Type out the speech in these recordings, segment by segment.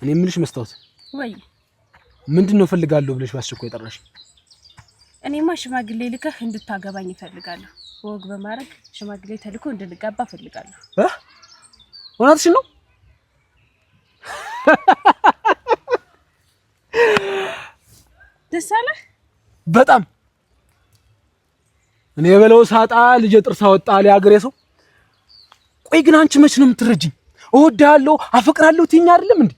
እኔ ምንሽ መስታወት ወይ ምንድነው ፈልጋለሁ ብለሽ ባስቸኳይ ጠራሽ? እኔማ ሽማግሌ ልከህ እንድታገባኝ እፈልጋለሁ። ወግ በማድረግ ሽማግሌ ተልኮ እንድንጋባ እፈልጋለሁ። እውነትሽ ነው? ደስ አለህ? በጣም እኔ የበለው ሳጣ ልጅ ጥርስ አወጣ ለሀገሬ ሰው። ቆይ ግን አንቺ መች ነው የምትረጂኝ? እወድሃለሁ አፈቅራለሁ ትይኝ አይደለም እንዴ?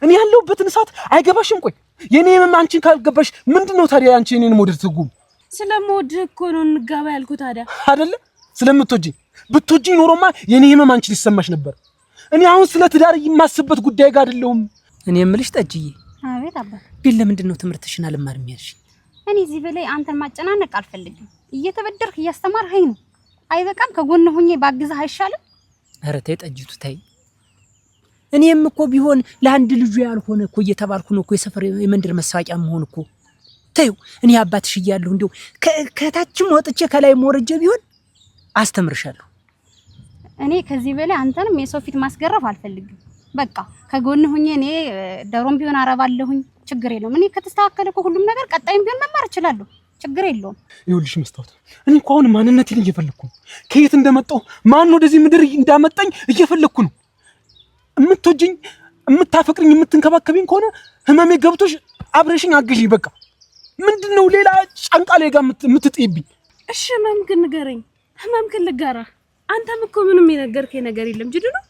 እኔ ያለሁበትን ሰዓት አይገባሽም? ቆይ የኔ ምን አንቺን ካልገባሽ ምንድነው ታዲያ አንቺ እኔን ሞደር ትጉም? ስለምወድህ እኮ ነው እንጋባ ያልኩት። ታዲያ አይደለ? ስለምትወጂኝ ብትወጂኝ ኖሮማ የኔ ህመም አንቺ ሊሰማሽ ነበር። እኔ አሁን ስለ ትዳር የማስበት ጉዳይ ጋር አይደለም። እኔ የምልሽ ጠጅዬ። አቤት አባ። ግን ለምንድነው ትምህርትሽን አልማርም ያልሽ? እኔ እዚህ በላይ አንተን ማጨናነቅ አልፈልግም። እየተበደርክ እያስተማርኸኝ ነው። አይበቃም? ከጎን ሆኜ ባግዝህ አይሻልም? ኧረ ተይ ጠጅቱ ተይ። እኔም እኮ ቢሆን ለአንድ ልጁ ያልሆነ እኮ እየተባልኩ ነው እኮ የሰፈር የመንደር መሳቂያ መሆን እኮ። ተይው እኔ አባትሽ እያለሁ እንደው ከታችም ወጥቼ ከላይ ወርጄ ቢሆን አስተምርሻለሁ። እኔ ከዚህ በላይ አንተንም የሰው ፊት ማስገረፍ አልፈልግም። በቃ ከጎን ሆኜ እኔ ደሮም ቢሆን አረባለሁኝ፣ ችግር የለውም። እኔ ከተስተካከለ እኮ ሁሉም ነገር ቀጣይም ቢሆን መማር እችላለሁ፣ ችግር የለውም። ይኸውልሽ መስታወት፣ እኔ እኮ አሁን ማንነቴን እየፈለኩ ነው። ከየት እንደመጣሁ ማን ወደዚህ ምድር እንዳመጣኝ እየፈለኩ ነው። እምትወጂኝ እምታፈቅሪኝ እምትንከባከቢኝ ከሆነ ህመሜ ገብቶሽ አብረሽኝ አግዢኝ። በቃ ምንድነው ሌላ ጫንቃ ላይ ጋር የምትጥይብኝ? እሺ ህመምክን ንገረኝ፣ ህመምክን ልጋራ። አንተም እኮ ምንም የነገርከኝ ነገር የለም። ጅዱ ነው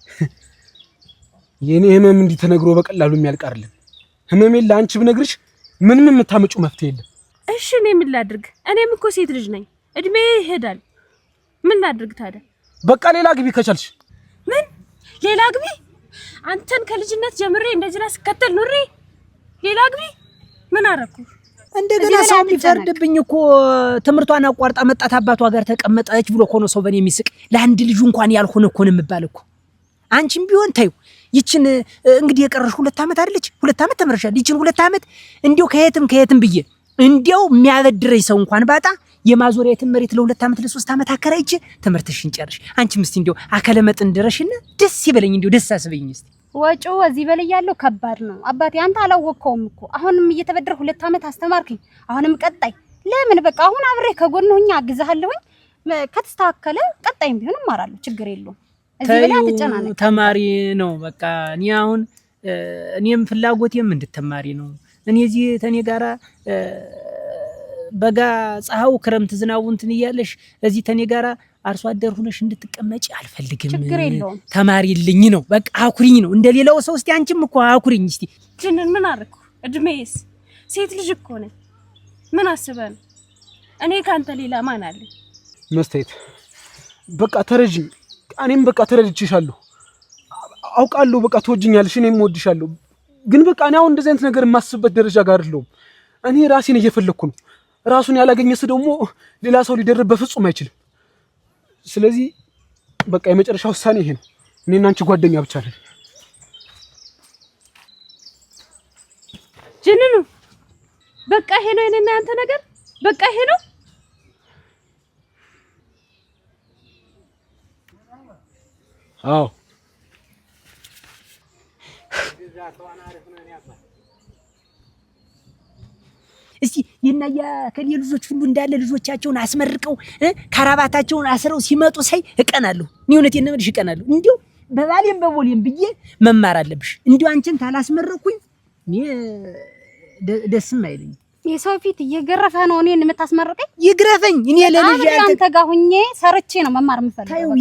የኔ ህመም እንዲህ ተነግሮ በቀላሉ የሚያልቅ አይደለም። ህመሜን ለአንቺ ብነግርሽ ምንም የምታመጪው መፍትሄ የለም። እሺ እኔ ምን ላድርግ? እኔም እኮ ሴት ልጅ ነኝ፣ እድሜ ይሄዳል። ምን ላድርግ ታዲያ? በቃ ሌላ ግቢ ከቻልሽ። ምን ሌላ ግቢ? አንተን ከልጅነት ጀምሬ እንደዚህ ላስከተል ኑሬ ሌላ ግቢ? ምን አረኩ? እንደገና ሰው ቢፈርድብኝ እኮ ትምርቷን አቋርጣ መጣት አባቷ ጋር ተቀመጠች ብሎ እኮ ነው ሰው በኔ የሚስቅ። ለአንድ ልጁ እንኳን ያልሆነ እኮ ነው የምባል እኮ። አንቺም ቢሆን ተይው። ይችን እንግዲህ የቀረሽ 2 ዓመት አይደለች? 2 ዓመት ተመረሻል። ይችን 2 ዓመት እንዲያው ከየትም ብዬ እንዲያው የሚያበድረኝ ሰው እንኳን ባጣ የማዞሪያትን መሬት ለ2 ዓመት ለ3 ዓመት አከራይቼ ትምህርትሽን ጨርሽ። አንቺም እስቲ እንዲያው አከለመጥን ድረሽና ደስ ይበለኝ፣ እንዲያው ደስ አስበኝ እስቲ። ወጪው እዚህ በላይ ያለው ከባድ ነው አባቴ። አንተ አላወቅከውም እኮ። አሁንም እየተበደር 2 ዓመት አስተማርከኝ፣ አሁንም ቀጣይ ለምን? በቃ አሁን አብሬ ከጎን ሆኜ አግዛለሁኝ። ከተስተካከለ ቀጣይም ቢሆን እማራለሁ፣ ችግር የለውም። እዚህ በላይ አትጨናነቅ። ተማሪ ነው በቃ። እኔ አሁን እኔም ፍላጎቴም እንድትማሪ ነው። እኔ እዚህ ተኔ ጋራ በጋ ፀሐው ክረምት ዝናቡ እንትን እያለሽ እዚህ ተኔ ጋራ አርሶ አደር ሆነሽ እንድትቀመጪ አልፈልግም። ችግር የለውም። ተማሪልኝ ነው በቃ። አኩሪኝ ነው እንደሌላው ሰው። እስቲ አንቺም እኮ አኩሪኝ እስቲ። ጅንን ምን አረኩ? እድሜስ ሴት ልጅ እኮ ነኝ። ምን አስበህ ነው? እኔ ካንተ ሌላ ማን አለ? መስታየት በቃ ተረጅኝ። እኔም በቃ ተረድቼሻለሁ፣ አውቃለሁ። በቃ ትወጂኛለሽ፣ እኔም እወድሻለሁ። ግን በቃ እኔ አሁን እንደዚህ አይነት ነገር የማስብበት ደረጃ ጋር አይደለሁም። እኔ ራሴን እየፈለኩ ነው። ራሱን ያላገኘ ሰው ደግሞ ሌላ ሰው ሊደርብ በፍጹም አይችልም። ስለዚህ በቃ የመጨረሻ ውሳኔ ይሄ ነው። እኔና አንቺ ጓደኛ ብቻ ነን። ጅንኑ በቃ ይሄ ነው የኔና ያንተ ነገር። በቃ ይሄ ነው። አዎ እስቲ የናያ ከሌ ልጆች ሁሉ እንዳለ ልጆቻቸውን አስመርቀው ካራባታቸውን አስረው ሲመጡ ሳይ እቀናለሁ። እኔ እውነቴን ነው የምልሽ እቀናለሁ። እንዲያው በባሌም በቦሌም ብዬ መማር አለብሽ። እንዲያው አንቺን ታላስመረኩኝ እኔ ደስም አይለኝ። የሰው ፊት እየገረፈ ነው እኔን የምታስመርቀኝ? ይግረፈኝ። እኔ ለልጅ አንተ ጋር ሁኜ ሰርቼ ነው መማር የምፈልገው።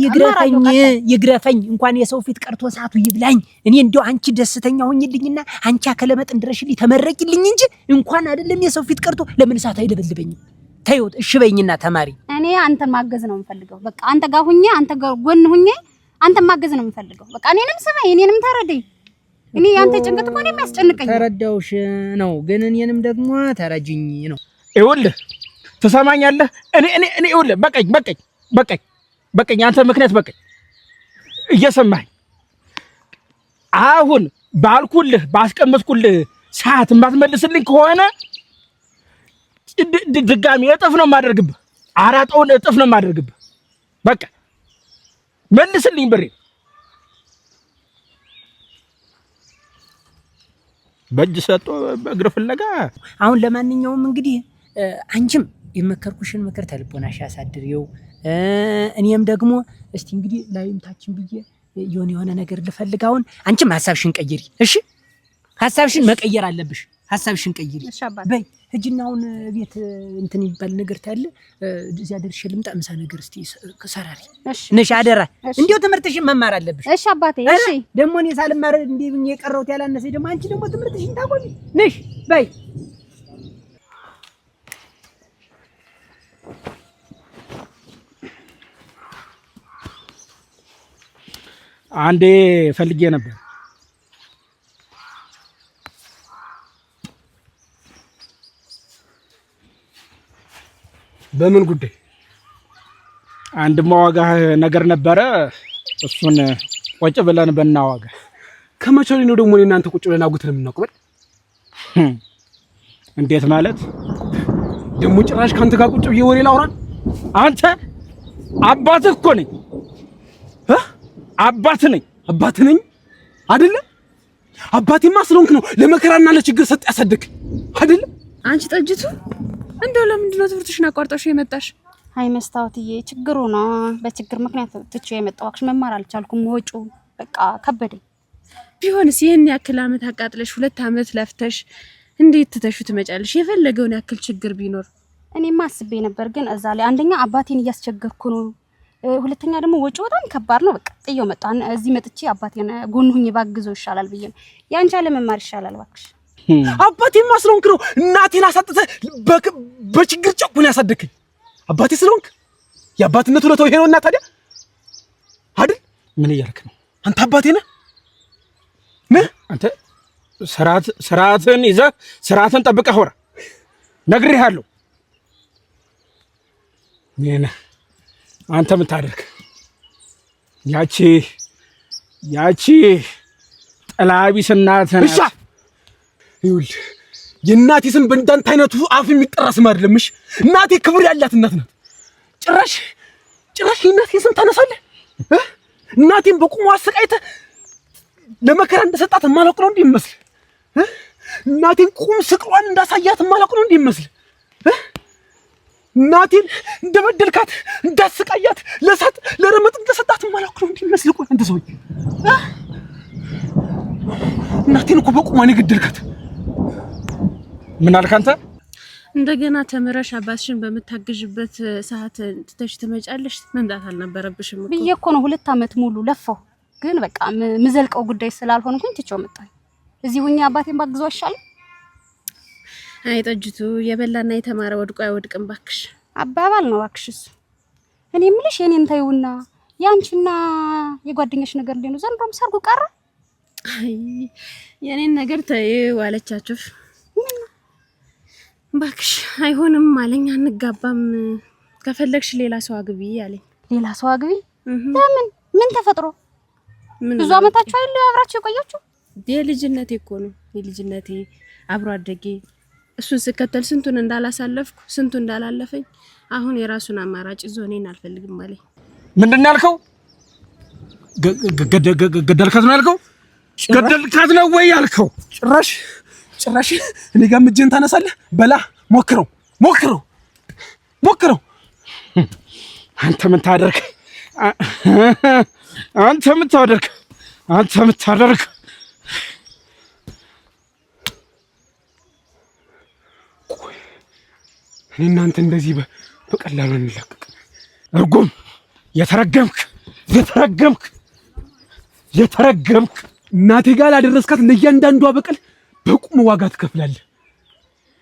ይግረፈኝ። እንኳን የሰው ፊት ቀርቶ ሰዓቱ ይብላኝ። እኔ እንዲያው አንቺ ደስተኛ ሆኝልኝና አንቺ አከለመጥን ድረሽልኝ ተመረቂልኝ እንጂ እንኳን አይደለም የሰው ፊት ቀርቶ ለምን ሰዓት አይደበልበኝም። ተይው እሺ በይኝና ተማሪ። እኔ አንተን ማገዝ ነው የምፈልገው። በቃ አንተ ጋር ሁኜ አንተ ጋር ጎን ሁኜ አንተን ማገዝ ነው የምፈልገው። በቃ እኔንም ስማኝ፣ እኔንም ተረደኝ። እኔ ያንተ ጭንቀት እኮ ነው የሚያስጨንቀኝ። ተረዳውሽ ነው ግን እኔንም ደግሞ ተረጅኝ ነው። ይኸውልህ ትሰማኛለህ? እኔ ይኸውልህ በቀኝ አንተ ምክንያት በቀኝ እየሰማኝ አሁን ባልኩልህ ባስቀመጥኩልህ ሰዓት የማትመልስልኝ ከሆነ ድጋሚ እጥፍ ነው የማደርግብህ። አራጣውን እጥፍ ነው የማደርግብህ። በቃ መልስልኝ ብሬ። በእጅ ሰጥቶ በእግር ፍለጋ። አሁን ለማንኛውም እንግዲህ አንቺም የመከርኩሽን ምክር ተልቦናሽ ያሳድሪው። እኔም ደግሞ እስቲ እንግዲህ ላይም ታችን ብዬ የሆነ ነገር ልፈልግ። አሁን አንቺም ሐሳብሽን ቀይሪ እሺ? ሐሳብሽን መቀየር አለብሽ። ሐሳብሽን ቀይሪ በይ። ሂጂና አሁን ቤት እንትን ይባል ነገር ታለ እዚያ ደርሼ ልምጣ። ምሳ ነገር እስቲ ከሰራሪ ነሽ አደራ። እንዴው ትምህርትሽን መማር አለብሽ። እሺ አባቴ እሺ። ደግሞ እኔ ሳልማር እንዴ ብኝ የቀረውት ያላነሰኝ ደግሞ አንቺ ደግሞ ትምህርትሽን ታቆሚ ነሽ በይ። አንዴ ፈልጌ ነበር። በምን ጉዳይ? አንድ ማዋጋህ ነገር ነበረ። እሱን ቁጭ ብለን በናዋጋ። ከመቼ ነው ደግሞ እናንተ ቁጭ ብለን አጉተን የምናውቀው? እንዴት ማለት ደግሞ? ጭራሽ ካንተ ጋር ቁጭ ብዬ ወሬ ላውራ? አንተ አባትህ እኮ ነኝ። አባት ነኝ። አባት ነኝ አይደለ? አባቴማ ስለሆንክ ነው ለመከራና ለችግር ሰጥ ያሳደግ አይደለ? አንቺ ጠጅቱ እንደው ለምንድን ነው ትምህርትሽን አቋርጠሽ የመጣሽ? አይ መስታወትዬ ችግሩ ነው። በችግር ምክንያት ትቼ የመጣው አክሽ መማር አልቻልኩም። ወጪው በቃ ከበደኝ። ቢሆንስ ይሄን ያክል አመት አቃጥለሽ 2 አመት ለፍተሽ እንዴት ትተሹ ትመጫለሽ? የፈለገውን ያክል ችግር ቢኖር እኔማ አስቤ ነበር፣ ግን እዛ ላይ አንደኛ አባቴን እያስቸገርኩ ነው፣ ሁለተኛ ደግሞ ወጪው በጣም ከባድ ነው። በቃ ጥዬው መጣሁ። እዚህ መጥቼ አባቴን ጎን ሁኜ ባግዘው ይሻላል ብዬ ነው። ያንቺ ለመማር ይሻላል እባክሽ። አባቴማ ስለሆንክ ነው እናቴን አሳጥተህ በችግር ጨቁን ያሳደከኝ። አባቴ ስለሆንክ የአባትነት ሁለታው ይሄ ነውና ታዲያ አይደል? ምን እያልክ ነው አንተ? አባቴ ነህ አንተ። ስርዓትን ይዘህ ስርዓትን ጠብቀህ አውራ። ነግሬሃለሁ። ምን አንተ የምታደርግ ያቺ ጥላቢስ እናትህ እሺ። ይኸውልህ የእናቴ ስም በእንዳንተ አይነቱ አፍ የሚጠራ ስም አይደለምሽ። እናቴ ክብር ያላት እናት ናት። ጭራሽ የእናቴ ስም ታነሳለህ? እናቴን በቁሟ አሰቃይተህ ለመከራ እንደሰጣት ማላውቅ ነው እንዴ ይመስል? እናቴን ቁም ስቅሏን እንዳሳያት ማላውቅ ነው እንዴ ይመስል? እናቴን እንደበደልካት እንዳሰቃያት ለሳት ለረመጥ እንደሰጣት ማላውቅ ነው እንዴ ይመስል? ቆይ አንተ ሰውዬ እናቴን እኮ በቁሟ ነው የገደልካት። ምን አልክ አንተ? እንደገና ተመረሽ አባትሽን በመታገዥበት ሰዓት ትተሽ ትመጫለሽ? መምጣት አልነበረብሽም እኮ። ብዬ እኮ ነው 2 አመት ሙሉ ለፋው፣ ግን በቃ ምዘልቀው ጉዳይ ስላልሆንኩኝ ትቼው መጣሁ። እዚህ ሁኜ አባቴን ባግዘው አይሻልም? አይ ጠጅቱ የበላና የተማረ ወድቆ አይወድቅም ባክሽ። አባባል ነው ባክሽ እሱ። እኔ የምልሽ የኔን ታዩና ያንቺና የጓደኛሽ ነገር እንዴት ነው? ዘንድሮም ሰርጉ ቀረ? አይ የኔን ነገር ተይው አለቻችሁ። ባክሽ አይሆንም አለኝ። አንጋባም፣ ከፈለግሽ ሌላ ሰው አግቢ አለኝ። ሌላ ሰው አግቢ? ለምን? ምን ተፈጥሮ? ብዙ አመታችሁ አይደል አብራችሁ የቆያችሁ? የልጅነቴ እኮ ነው፣ የልጅነቴ አብሮ አደጌ። እሱን ስከተል ስንቱን እንዳላሳለፍኩ ስንቱን እንዳላለፈኝ፣ አሁን የራሱን አማራጭ ይዞ እኔን አልፈልግም አለኝ። ምንድን ነው ያልከው? ገደልካት ነው ያልከው? ገደልካት ነው ወይ ያልከው? ጭራሽ እኔ ጋር እጅህን ታነሳለህ? በላ ሞክረው። አንተ ምን ታደርግ? ቆይ እኔ እናንተ እንደዚህ በቀላሉ እንላቀቅ? እርጉም! የተረገምክ! እናቴ ጋር ላደረስካት ለእያንዳንዷ በቀል በቁም ዋጋ ትከፍላለህ።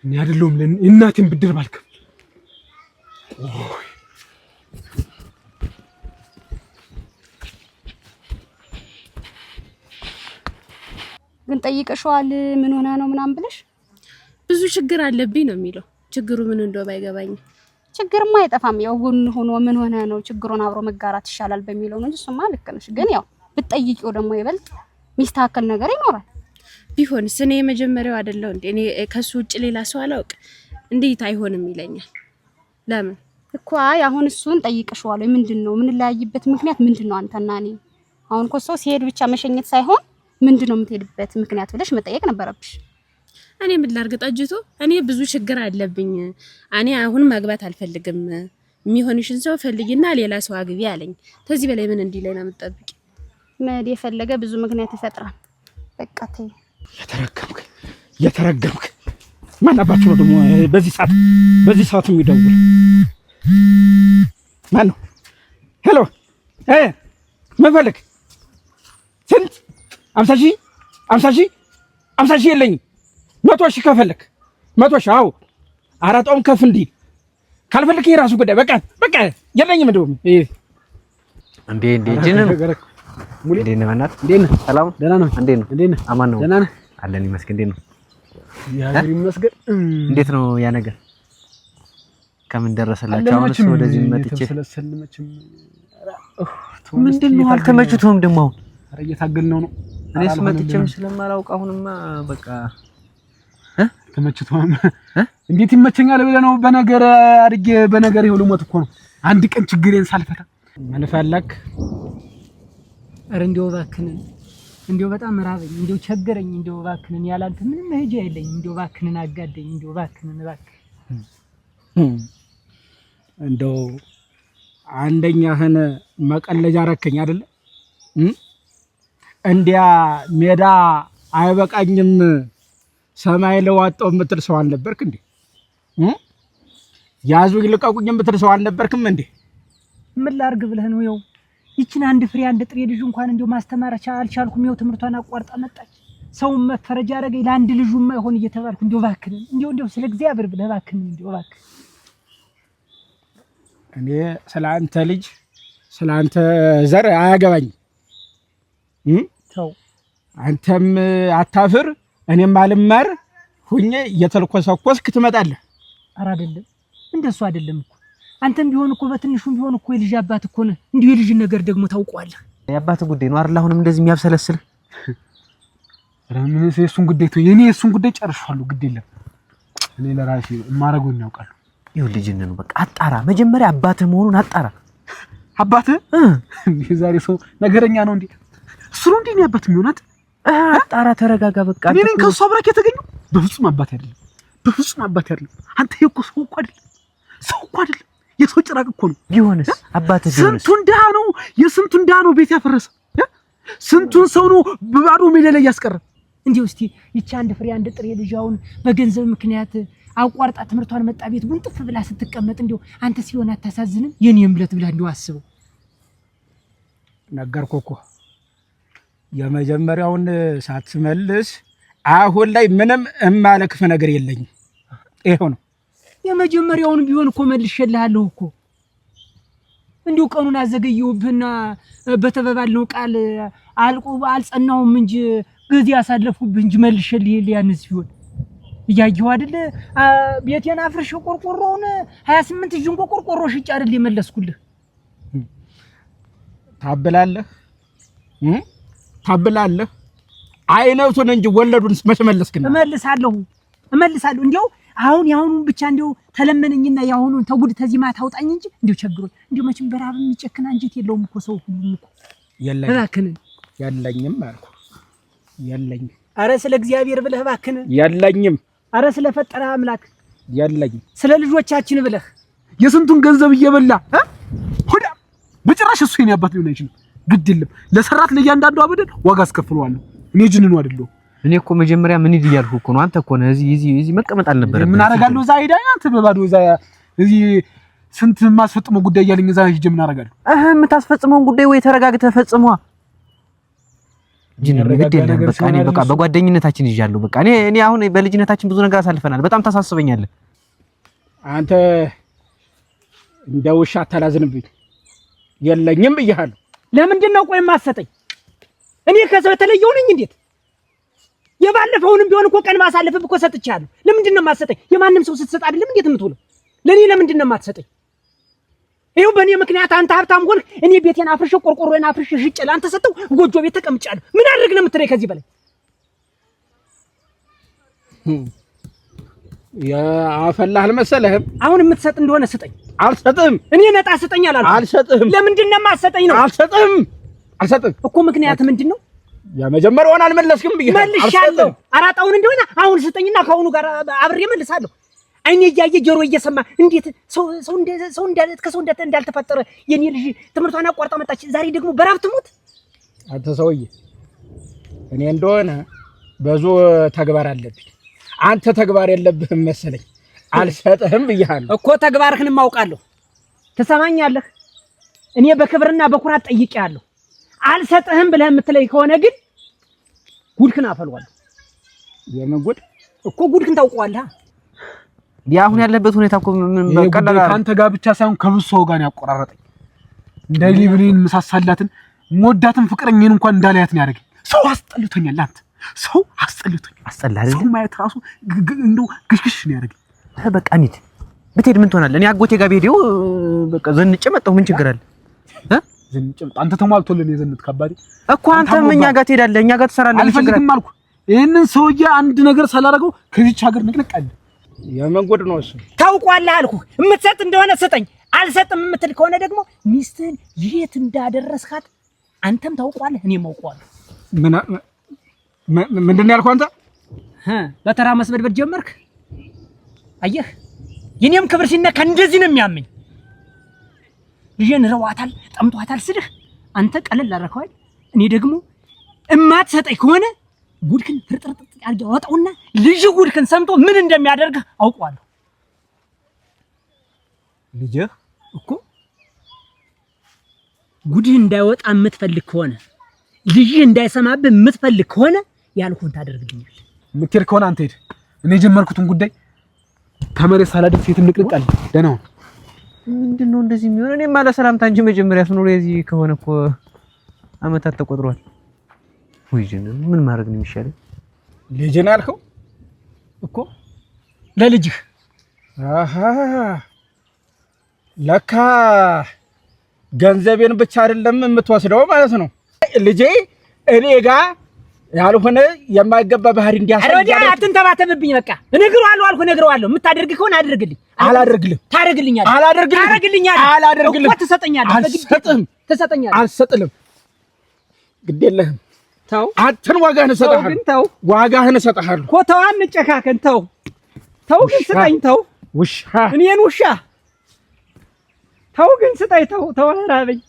እኔ አይደለሁም እናቴን ብድር ባልከፍል። ግን ጠይቀሽዋል? ምን ሆነ ነው ምናምን ብለሽ? ብዙ ችግር አለብኝ ነው የሚለው። ችግሩ ምን እንደሆነ ባይገባኝም ችግርማ አይጠፋም። ያው ጎን ሆኖ ምን ሆነ ነው ችግሩን አብሮ መጋራት ይሻላል በሚለው ነው እንጂ እሱማ ልክ ነሽ። ግን ያው ብትጠይቂው ደግሞ ይበልጥ ሚስተካከል ነገር ይኖራል። ቢሆንስ እኔ የመጀመሪያው አይደለው እንዴ? እኔ ከሱ ውጭ ሌላ ሰው አላውቅ። እንዴት አይሆንም ይለኛል? ለምን እኮ አይ አሁን እሱን ጠይቀሽዋል? ምንድነው የምንለያይበት ምክንያት ምንድነው? አንተና እኔ አሁን እኮ ሰው ሲሄድ ብቻ መሸኘት ሳይሆን ምንድነው የምትሄድበት ምክንያት ብለሽ መጠየቅ ነበረብሽ። እኔ ምን ላድርግ ጠጅቶ? እኔ ብዙ ችግር አለብኝ። እኔ አሁን ማግባት አልፈልግም። የሚሆንሽን ሰው ፈልጊና ሌላ ሰው አግቢ አለኝ። ከዚህ በላይ ምን እንዲህ ላይ ነው የምትጠብቂ? መድ የፈለገ ብዙ ምክንያት ይፈጥራል። በቃ ተይ። የተረገምክ ማን አባችሁ ነው ደግሞ በዚህ ሰዓት የሚደውል ማን ነው? ሄሎ ምን ፈልግ? ስንት 50 ሺህ የለኝም። 100 ሺህ ከፈለክ 100 ሺህ። አዎ አራጣውም ከፍ እንዲል ካልፈለክ የራሱ ጉዳይ። በቃ የለኝም። እንደውም እንዴ ጅን ሙሉ እንዴ ነው እናት? እንዴ ነው? ሰላም ደህና ነው? እንዴ ነው? አማን ነው? ደህና ነህ? አለን ይመስገን። እንዴ ነው? ያገር ይመስገን። እንዴት ነው ያ ነገር? ከምን ደረሰላችሁ? አሁንስ ወደዚህ መጥቼ ምንድነው አልተመችቶም? ደግሞ አሁን ኧረ እየታገልነው ነው። እኔስ መጥቼም ስለማላውቅ አሁንማ በቃ ተመችቶም እንዴት ይመቸኛል ብለህ ነው? በነገር አድርጌ በነገር ይኸው ልሞት እኮ ነው። አንድ ቀን ችግሬን ሳልፈታ ማለፋላክ። ኧረ እንደው እባክህን እንደው በጣም ራበኝ፣ እንደው ቸገረኝ፣ እንደው እባክህን ያላንተ ምንም መሄጃ የለኝም። እንደው እባክህን አጋደኝ፣ እንደው እባክህን እንደው አንደኛህን መቀለጃ አረከኝ አይደለ? እንዲያ ሜዳ አይበቃኝም ሰማይ ለዋጣው የምትል ሰው አልነበርክ እንዴ? ያዙኝ ልቀቁኝ የምትል ሰው አልነበርክም እንዴ? ምን ላድርግ ብለህ ነው? ይኸው ይችን አንድ ፍሬ አንድ ጥሬ ልጅ እንኳን እንደው ማስተማር አልቻልኩም። ይኸው ትምህርቷን አቋርጣ መጣች። ሰውም መፈረጃ አደረገኝ። ለአንድ ልጁማ አይሆን እየተባልኩ እንደው እባክህን እንደው ስለ እግዚአብሔር ብለህ እባክህን እንደው እባክህ። እኔ ስላንተ ልጅ ስላንተ ዘር አያገባኝም። ተው አንተም አታፍር እኔም አልማር ሁኜ እየተልኮሰኮስክ ትመጣለህ። ኧረ አይደለም እንደሱ አይደለም እኮ አንተም ቢሆን እኮ በትንሹም ቢሆን እኮ የልጅ አባት እኮ ነህ። እንዲሁ የልጅ ነገር ደግሞ ታውቀዋለህ። የአባት ጉዳይ ነው አይደል? አሁንም እንደዚህ የሚያብሰለስል ረምን የሱን ጉዳይ ተው። የኔ የሱን ጉዳይ ጨርሻለሁ። ግድ የለም እኔ ለራሴ ማረጉን ያውቃለሁ። ይኸው ልጅን ነው በቃ አጣራ። መጀመሪያ አባትህ መሆኑን አጣራ። አባትህ ዛሬ ሰው ነገረኛ ነው እንዴ? እሱ ነው እንዴ አባት የሚሆናት? አጣራ፣ ተረጋጋ። በቃ እኔ ነኝ ከሱ አብራክ የተገኘው። በፍጹም አባት አይደለም፣ በፍጹም አባት አይደለም። አንተ እኮ ሰው እኮ አይደለም፣ ሰው እኮ አይደለም። የሰው ጭራቅ እኮ ነው። ቢሆንስ አባትህ ቢሆንስ? ስንቱን ድሃ ነው የስንቱን ድሃ ነው ቤት ያፈረሰ፣ ስንቱን ሰው ነው በባዶ ሜዳ ላይ ያስቀረ። እንዴ እስቲ ይቺ አንድ ፍሬ አንድ ጥሬ ልጅ አሁን በገንዘብ ምክንያት አቋርጣ ትምህርቷን መጣ ቤት ጉንጥፍ ብላ ስትቀመጥ እንደው አንተ ሲሆን አታሳዝንም? የኔም ብለት ብላ እንደው አስበው። ነገርኩህ እኮ የመጀመሪያውን ሳትመልስ አሁን ላይ ምንም እማለክፍ ነገር የለኝም። ይሄው ነው። የመጀመሪያውን ቢሆን እኮ መልሼልሃለሁ እኮ። እንዲሁ ቀኑን አዘገየሁብህና በተበባልነው ቃል አልቆ አልጸናሁም እንጂ ጊዜ ያሳለፍኩብህ እንጂ መልሼልህ ያንስ ቢሆን እያየሁ አይደል? ቤቴን አፍርሼ ቆርቆሮውን 28 ጅንጎ ቆርቆሮ ሽጬ አይደል የመለስኩልህ? ታብላለህ አይነቱን እንጂ ወለዱን መቼ መለስክና? እመልሳለሁ። እንዴው አሁን ያሁኑን ብቻ እንዴው ተለመነኝና ያሁኑን ተጉድ ተዚህ ማታ አውጣኝ እንጂ እንዴው ቸግሮኝ እንዴው መቼም በራብ የሚጨክና አንጀት የለውም እኮ ሰው ሁሉም እኮ። የለኝም አልኩ። የለኝም። አረ ስለ እግዚአብሔር ብለህ እባክህን የለኝም። አረ ስለ ፈጠረ አምላክ የለኝም። ስለ ልጆቻችን ብለህ የስንቱን ገንዘብ እየበላ ሆዳ በጭራሽ እሱ የኔ አባት ሊሆን አይችልም። ግድ የለም ለሰራት ለእያንዳንዱ አበደን ዋጋ አስከፍለዋለሁ። እኔ ጅንኑ አይደለሁ። እኔ እኮ መጀመሪያ ምን ይያልኩ እኮ ነው። አንተ እኮ ነህ እዚህ መቀመጥ አልነበረብህም። ምን አደርጋለሁ እዛ ሄዳ አንተ በባዶ እዛ እዚህ ስንት ማስፈጽመው ጉዳይ ያለኝ እዛ ሂጅ ምን አደርጋለሁ? የምታስፈጽመውን ጉዳይ ወይ ተረጋግተህ ፈጽመዋ። ጅን ግድ የለም በቃ እኔ በቃ በጓደኝነታችን ይዣለሁ። በቃ እኔ አሁን በልጅነታችን ብዙ ነገር አሳልፈናል። በጣም ታሳስበኛለህ አንተ። እንደ ውሻ አታላዝንብኝ። የለኝም ብያለሁ። ለምንድን ነው ቆይ የማትሰጠኝ? እኔ ከሰው የተለየው ነኝ እንዴት? የባለፈውንም ቢሆን እኮ ቀን ማሳለፍብ እኮ ሰጥቻለሁ። ለምንድን ነው የማትሰጠኝ? የማንም ሰው ስትሰጥ አይደለም እንዴት የምትውለው? ለኔ ለምንድን ነው የማትሰጠኝ? ይኸው በእኔ ምክንያት አንተ ሀብታም ሆንክ፣ እኔ ቤቴን አፍርሼ ቆርቆሮዬን አፍርሼ ሽጬ ለአንተ ሰጠው፣ ጎጆ ቤት ተቀምጫለሁ። ምን አድርግ ነው የምትለኝ ከዚህ በላይ? ያፈላህ አልመሰለህም? አሁን የምትሰጥ እንደሆነ ስጠኝ። አልሰጥም። እኔ ነጣ ስጠኝ አላልኩም? አልሰጥም። ለምንድን ነው የማትሰጠኝ ነው? አልሰጥም እኮ። ምክንያት ምንድን ነው? የመጀመሪያውን አልመለስክም ብዬ መልሻለሁ። አራጣውን እንደሆነ አሁን ስጠኝና ከአሁኑ ጋር አብሬ መልሳለሁ። አይኔ እያየ ጆሮ እየሰማ እንዴት ሰው እንዳልተፈጠረ የኔ ልጅ ትምህርቷን አቋርጣ መጣች። ዛሬ ደግሞ በራብ ትሞት። አንተ ሰውዬ እኔ እንደሆነ ብዙ ተግባር አለብኝ። አንተ ተግባር የለብህም መሰለኝ። አልሰጥህም ብያለሁ እኮ ተግባርህን ማውቃለሁ። ትሰማኛለህ? እኔ በክብርና በኩራት ጠይቄያለሁ። አልሰጥህም ብለህ የምትለይ ከሆነ ግን ጉድክን አፈልዋለሁ። የምን ጉድ እኮ ጉድክን ታውቀዋለህ። አሁን ያለበት ሁኔታ እኮ ምን በቀላል ካንተ ጋር ብቻ ሳይሆን ከብዙ ሰው ጋር ያቆራረጠኝ እንዳይሊ ብሌን መሳሳላትን ሞዳትን ፍቅረኛን እንኳን እንዳላያት ነው ያደረገኝ። ሰው አስጠልቶኛል። አንተ ሰው አስጠልቶኛል። አስጠላ አይደል? ሰው ማየት ራሱ እንደው ግሽግሽ ነው ያደረገኝ። በቃ እንሂድ። ብትሄድ ምን ትሆናለህ? እኔ አጎቴ ጋር ብሄድ በቃ ዘንጬ መጣሁ። ምን ችግር አለ? ዘንጬ መጣሁ። አንተ ተሟልቶልኝ የዘንጥ ከባድ እኮ አንተም እኛ ጋር ትሄዳለህ፣ እኛ ጋር ትሰራለህ። አልፈልግም አልኩ። ይሄንን ሰውዬ አንድ ነገር ሳላደርገው ከዚች ሀገር ንቅንቅ አለ። የምን ጉድ ነው እሱ? ታውቀዋለህ አልኩህ። የምትሰጥ እንደሆነ ስጠኝ፣ አልሰጥም የምትል ከሆነ ደግሞ ሚስትህን የት እንዳደረስካት አንተም ታውቀዋለህ፣ እኔም አውቀዋለሁ። ምንድን ነው ያልኩህ አንተ? በተራ መስበድበድ ጀመርክ። አየህ የኔም ክብር ሲነካ እንደዚህ ነው የሚያመኝ። ልጄን ረዋታል ጠምቷታል ስልህ አንተ ቀለል አደረከዋል። እኔ ደግሞ እማትሰጠኝ ከሆነ ጉድክን ፍርጥርጥ አድርጌ አወጣውና ልጅ ጉድክን ሰምቶ ምን እንደሚያደርግ አውቀዋለሁ። ልጅህ እኮ ጉድህ እንዳይወጣ የምትፈልግ ከሆነ ልጅህ እንዳይሰማብህ የምትፈልግ ከሆነ ያልኩህን ታደርግልኛል። የምትሄድ ከሆነ አንተ ሄድ። እኔ የጀመርኩትን ጉዳይ ተመሬት ሳላደርስ የትም ንቅንቅ አለ። ደህና ሁን። ምንድነው እንደዚህ የሚሆነው? እኔማ ለሰላምታ እንጂ መጀመሪያ ስኖር የዚህ ከሆነ እኮ አመታት ተቆጥሯል። ወይ ምን ማድረግ ነው የሚሻለው? ልጅን አልከው እኮ ለልጅህ። አሃ ለካ ገንዘቤን ብቻ አይደለም የምትወስደው ማለት ነው። ልጄ እኔ ጋር ያልሆነ የማይገባ ባህሪ እንዲያሳይ ወዲያ አትንተባተብብኝ። በቃ እነግረዋለሁ አልኩህ፣ እነግረዋለሁ። የምታደርግ ከሆነ አድርግልኝ። አላደርግልም። ታደርግልኛለህ። አላደርግልም እኮ ትሰጠኛለህ። አልሰጥም። ትሰጠኛለህ። አልሰጥልም። ግድ የለህም። ተው አንተን ዋጋህን እሰጥሃለሁ። ግን ተው ዋጋህን እሰጥሃለሁ እኮ ተው፣ አንጨካከን። ተው ግን ስጠኝ። ተው ውሻ፣ እኔን ውሻ። ተው ግን ስጠኝ። ተው ራበኝ፣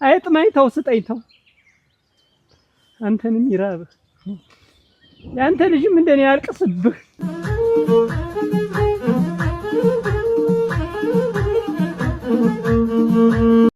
አይጥማኝ። ተው ስጠኝ። ተው አንተንም ይራብህ፣ ያንተ ልጅም እንደኔ ያልቅስብህ።